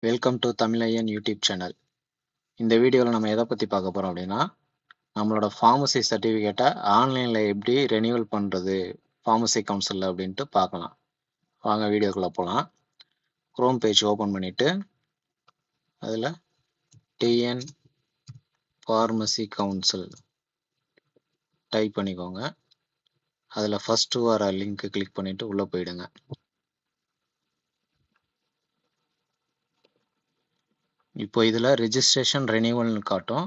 Welcome to Tamilayyan YouTube channel. இந்த வீடியோவில் நம்ம எதை பற்றி பார்க்க போகிறோம் அப்படின்னா, நம்மளோட ஃபார்மசி சர்டிஃபிகேட்டை ஆன்லைனில் எப்படி ரெனியூவல் பண்ணுறது ஃபார்மசி கவுன்சிலில் அப்படின்ட்டு பார்க்கலாம். வாங்க வீடியோக்குள்ளே போகலாம். க்ரோம் பேஜ் ஓப்பன் பண்ணிவிட்டு அதில் டிஎன் ஃபார்மசி கவுன்சில் டைப் பண்ணிக்கோங்க. அதில் ஃபஸ்ட்டு வர லிங்க்கு கிளிக் பண்ணிவிட்டு உள்ளே போயிடுங்க. இப்போ இதில் ரெஜிஸ்ட்ரேஷன் ரெனியூவல்னு காட்டும்.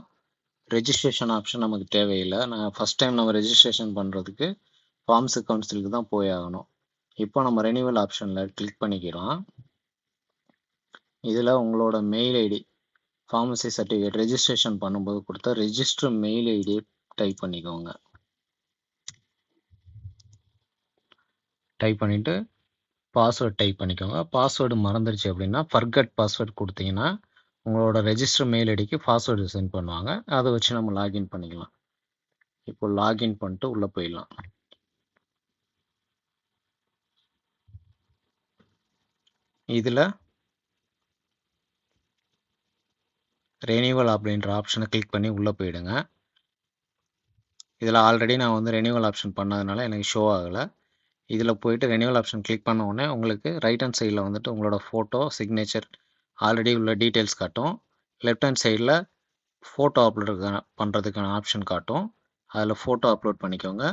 ரெஜிஸ்ட்ரேஷன் ஆப்ஷன் நமக்கு தேவையில்லை. நான் ஃபஸ்ட் டைம் நம்ம ரெஜிஸ்ட்ரேஷன் பண்ணுறதுக்கு ஃபார்மசி கவுன்சிலுக்கு தான் போய் ஆகணும். இப்போ நம்ம ரெனியூவல் ஆப்ஷனில் கிளிக் பண்ணிக்கிறோம். இதில் உங்களோட mail ID pharmacy certificate registration பண்ணும்போது கொடுத்த ரெஜிஸ்டர் மெயில் ஐடியை டைப் பண்ணிக்கோங்க. டைப் பண்ணிவிட்டு பாஸ்வேர்டு டைப் பண்ணிக்கோங்க. பாஸ்வேர்டு மறந்துடுச்சு அப்படின்னா ஃபர்கட் பாஸ்வேர்டு கொடுத்தீங்கன்னா உங்களோட ரெஜிஸ்டர் மெயில் ஐடிக்கு பாஸ்வேர்டு சென்ட் பண்ணுவாங்க. அதை வச்சு நம்ம லாகின் பண்ணிக்கலாம். இப்போ லாகின் பண்ணிட்டு உள்ளே போயிடலாம். இதில் ரெனியூவல் அப்படின்ற ஆப்ஷனை கிளிக் பண்ணி உள்ளே போயிடுங்க. இதில் ஆல்ரெடி நான் வந்து ரெனியூவல் ஆப்ஷன் பண்ணதுனால எனக்கு ஷோ ஆகலை. இதில் போயிட்டு ரெனியூவல் ஆப்ஷன் கிளிக் பண்ண உடனே உங்களுக்கு ரைட் ஹேண்ட் சைடில் வந்துட்டு உங்களோட ஃபோட்டோ சிக்னேச்சர் ஆல்ரெடி உள்ள டீட்டெயில்ஸ் காட்டும். லெஃப்ட் ஹேண்ட் சைடில் ஃபோட்டோ அப்லோட் பண்ணுறதுக்கான ஆப்ஷன் காட்டும். அதில் ஃபோட்டோ அப்லோட் பண்ணிக்கோங்க.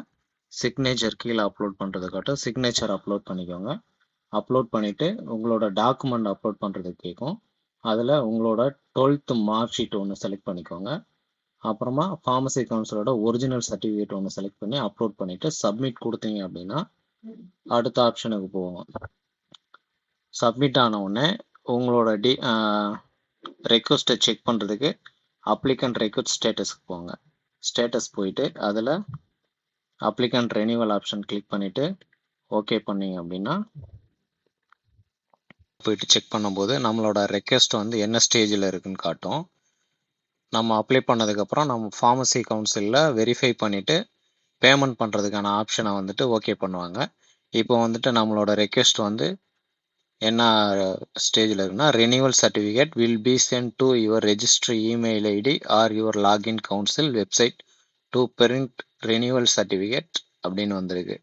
சிக்னேச்சர் கீழே அப்லோட் பண்ணுறது காட்டும். சிக்னேச்சர் அப்லோட் பண்ணிக்கோங்க. அப்லோட் பண்ணிவிட்டு உங்களோட டாக்குமெண்ட் அப்லோட் பண்ணுறதுக்கு கேட்கும். அதில் உங்களோட 12th மார்க் ஷீட் ஒன்று செலக்ட் பண்ணிக்கோங்க. அப்புறமா ஃபார்மசி கவுன்சிலோட ஒரிஜினல் சர்டிஃபிகேட் ஒன்று செலக்ட் பண்ணி அப்லோட் பண்ணிவிட்டு சப்மிட் கொடுத்தீங்க அப்படின்னா அடுத்த ஆப்ஷனுக்கு போவோம். சப்மிட் ஆன உடனே உங்களோட ரெக்வஸ்ட்டை செக் பண்ணுறதுக்கு அப்ளிகண்ட் ரெக்வஸ்ட் ஸ்டேட்டஸ்க்கு போங்க. ஸ்டேட்டஸ் போயிட்டு அதில் அப்ளிகண்ட் ரெனியூவல் ஆப்ஷன் கிளிக் பண்ணிவிட்டு ஓகே பண்ணிங்க அப்படின்னா போயிட்டு செக் பண்ணும்போது நம்மளோட ரெக்வஸ்ட் வந்து என்ன ஸ்டேஜில் இருக்குன்னு காட்டும். நம்ம அப்ளை பண்ணதுக்கப்புறம் நம்ம ஃபார்மசி கவுன்சிலில் வெரிஃபை பண்ணிவிட்டு பேமெண்ட் பண்ணுறதுக்கான ஆப்ஷனை வந்துட்டு ஓகே பண்ணுவாங்க. இப்போ வந்துட்டு நம்மளோட ரெக்வஸ்ட் வந்து என்ன ஸ்டேஜில் இருக்குன்னா, renewal certificate will be sent to your register email ID or your login council website to print renewal certificate அப்படின்னு வந்திருக்கு.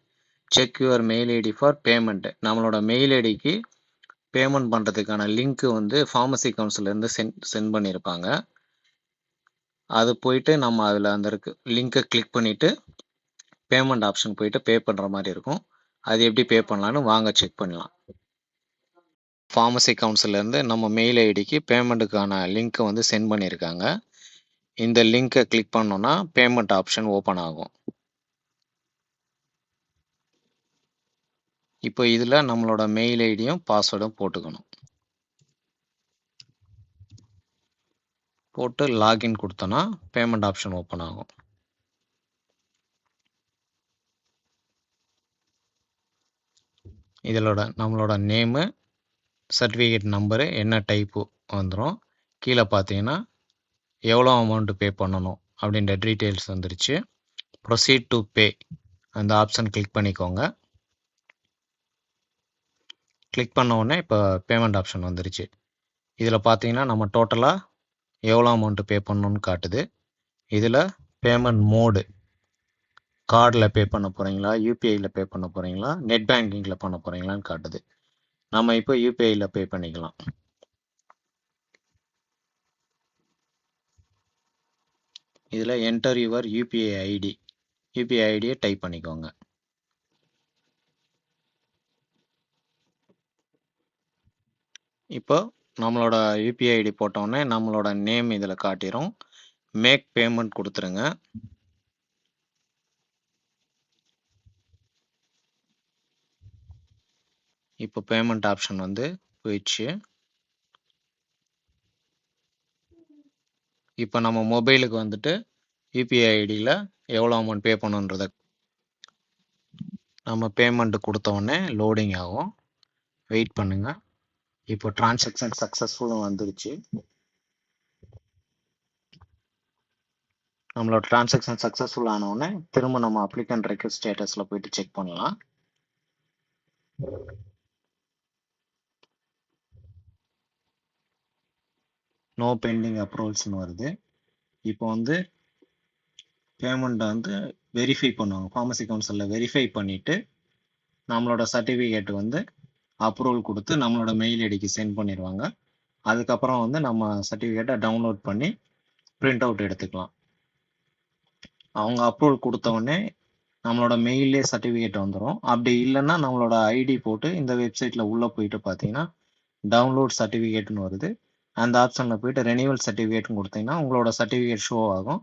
Check your mail ID for payment. நம்மளோட மெயில் ஐடிக்கு பேமெண்ட் பண்ணுறதுக்கான லிங்க்கு வந்து ஃபார்மசி கவுன்சிலேருந்து சென்ட் பண்ணியிருப்பாங்க. அது போயிட்டு நம்ம அதில் அந்த லிங்கை கிளிக் பண்ணிவிட்டு பேமெண்ட் ஆப்ஷன் போயிட்டு பே பண்ணுற மாதிரி இருக்கும். அது எப்படி பே பண்ணலான்னு வாங்க செக் பண்ணலாம். ஃபார்மசி கவுன்சிலேருந்து நம்ம மெயில் ஐடிக்கு பேமெண்ட்டுக்கான லிங்க்கை வந்து சென்ட் பண்ணியிருக்காங்க. இந்த லிங்கை கிளிக் பண்ணோன்னா பேமெண்ட் ஆப்ஷன் ஓப்பன் ஆகும். இப்போ இதில் நம்மளோட மெயில் ஐடியும் பாஸ்வேர்டும் போட்டுக்கணும். போட்டு லாகின் கொடுத்தோன்னா பேமெண்ட் ஆப்ஷன் ஓப்பன் ஆகும். இதிலோட நம்மளோட நேமு சர்டிஃபிகேட் நம்பரு என்ன டைப்பு வந்துடும். கீழே பார்த்தீங்கன்னா எவ்வளோ அமௌண்ட்டு பே பண்ணணும் அப்படின்ற டீட்டெயில்ஸ் வந்துருச்சு. ப்ரொசீட் டு பே அந்த ஆப்ஷன் கிளிக் பண்ணிக்கோங்க. கிளிக் பண்ண உடனே இப்போ பேமெண்ட் ஆப்ஷன் வந்துருச்சு. இதில் பார்த்தீங்கன்னா நம்ம டோட்டலாக எவ்வளோ அமௌண்ட்டு பே பண்ணணும்னு காட்டுது. இதில் பேமெண்ட் மோடு கார்டில் பே பண்ண போகிறீங்களா, யூபிஐயில் பே பண்ண போகிறீங்களா, நெட் பேங்கிங்கில் பண்ண போகிறீங்களான்னு காட்டுது. நம்ம இப்போ யூபிஐயில் பே பண்ணிக்கலாம். இதில் enter your UPI ID, UPI ஐடியை டைப் பண்ணிக்கோங்க. இப்போ நம்மளோட யூபிஐ ஐடி போட்டோன்னே நம்மளோட நேம் இதில் காட்டிடும். மேக் பேமெண்ட் கொடுத்துருங்க. இப்போ பேமெண்ட் ஆப்ஷன் வந்து போயிடுச்சு. இப்போ நம்ம மொபைலுக்கு வந்துட்டு யூபிஐ ஐடியில் எவ்வளோ அமௌண்ட் பே பண்ணுன்றத நம்ம பேமெண்ட்டு கொடுத்த உடனே லோடிங் ஆகும். வெயிட் பண்ணுங்கள். இப்போ டிரான்சாக்ஷன் சக்ஸஸ்ஃபுல்லும் வந்துருச்சு. நம்மளோட டிரான்சாக்ஷன் சக்ஸஸ்ஃபுல் ஆனவுடனே திரும்ப நம்ம அப்ளிகண்ட் ரெக்வஸ்ட் ஸ்டேட்டஸில் போயிட்டு செக் பண்ணலாம். நோ பெண்டிங் அப்ரூவல்ஸ்னு வருது. இப்போ வந்து பேமெண்ட்டை வந்து வெரிஃபை பண்ணுவாங்க. ஃபார்மசி கவுன்சிலில் வெரிஃபை பண்ணிவிட்டு நம்மளோட சர்டிஃபிகேட் வந்து அப்ரூவல் கொடுத்து நம்மளோட மெயில் ஐடிக்கு சென்ட் பண்ணிடுவாங்க. அதுக்கப்புறம் வந்து நம்ம சர்டிஃபிகேட்டை டவுன்லோட் பண்ணி பிரிண்ட் அவுட் எடுத்துக்கலாம். அவங்க அப்ரூவல் கொடுத்த உடனே நம்மளோட மெயிலே சர்டிஃபிகேட் வந்துடும். அப்படி இல்லைன்னா நம்மளோட ஐடி போட்டு இந்த வெப்சைட்டில் உள்ளே போயிட்டு பார்த்தீங்கன்னா டவுன்லோட் சர்டிஃபிகேட்னு வருது. அந்த ஆப்ஷனில் போயிட்டு ரெனியூவல் சர்டிஃபிகேட்னு கொடுத்தீங்கன்னா உங்களோட சர்டிஃபிகேட் ஷோ ஆகும்.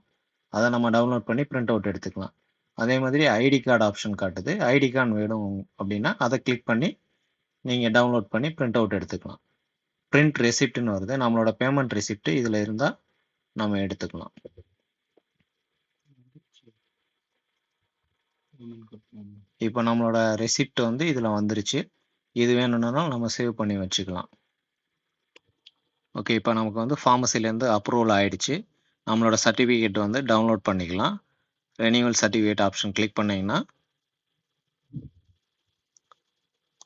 அதை நம்ம டவுன்லோட் பண்ணி பிரிண்ட் அவுட் எடுத்துக்கலாம். அதே மாதிரி ஐடி கார்டு ஆப்ஷன் காட்டுது. ஐடி கார்டு வேணும் அப்படின்னா அதை கிளிக் பண்ணி நீங்கள் டவுன்லோட் பண்ணி பிரிண்ட் அவுட் எடுத்துக்கலாம். பிரிண்ட் ரெசிப்ட்னு வருது. நம்மளோட பேமெண்ட் ரெசிப்ட் இதில் இருந்தால் நம்ம எடுத்துக்கலாம். இப்போ நம்மளோட ரெசிப்ட் வந்து இதில் வந்துருச்சு. இது வேணும்னாலும் நம்ம சேவ் பண்ணி வச்சுக்கலாம். ஓகே, இப்போ நமக்கு வந்து ஃபார்மசிலேருந்து அப்ரூவல் ஆகிடுச்சு. நம்மளோட சர்டிஃபிகேட் வந்து டவுன்லோட் பண்ணிக்கலாம். ரெனியூவல் சர்டிஃபிகேட் ஆப்ஷன் கிளிக் பண்ணிங்கன்னா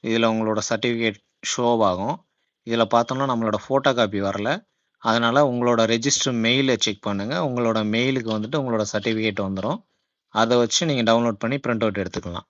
இதில் உங்களோட சர்டிஃபிகேட் ஷோ ஆகும். இதில் பார்த்தோம்னா நம்மளோட ஃபோட்டோ காப்பி வரல. அதனால் உங்களோட ரெஜிஸ்டர் மெயிலை செக் பண்ணுங்கள். உங்களோட மெயிலுக்கு வந்துட்டு உங்களோட சர்டிஃபிகேட் வந்துடும். அதை வச்சு நீங்கள் டவுன்லோட் பண்ணி பிரிண்ட் அவுட் எடுத்துக்கலாம்.